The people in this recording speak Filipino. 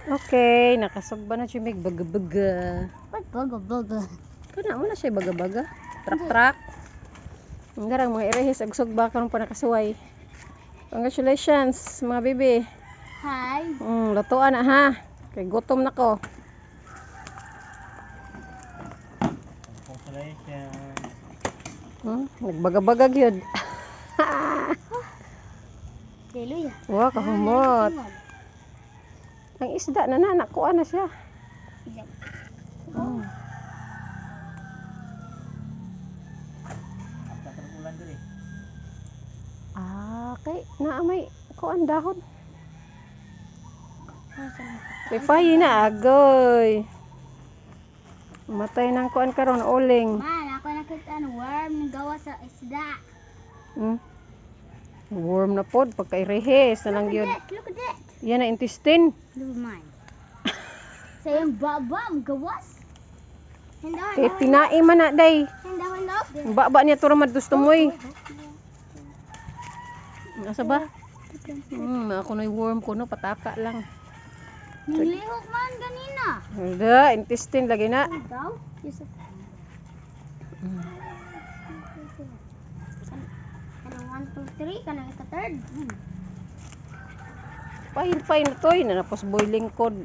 Okay, nakasugba na siya mig baga-baga. Baga-baga. Kana mo na siya baga-baga. Trak-trak. Ang garang mga irehis ag sugba karon pa nakasuway. Congratulations mga bibi. Hi. Lutuan na ha. Kay gutom na ko. Congratulations. Nagbaga-baga gyud. Hallelujah. Wow, kahumot. Ang isda na nakuha na siya. Okay, naamay kuan dahon. Pipay na agoy. Matay nang kuan karon uling. Man, ako nakita ng worm ng gawa sa isda. Worm na pod pagka-irehis na lang yun. Look at that. Yan na intestine. Look at mine. Sa yung baba, gawas. Kay tinai man na day. Baba niya to ramad gusto mo eh. Asa ba? Ako na worm ko no, pataka lang. Nilihok man ganina. Hindi, intestine lagi na. Daw? Yes. Kanang 1, 2, 3, kanang ika third. Pahin na to, napos boiling cod.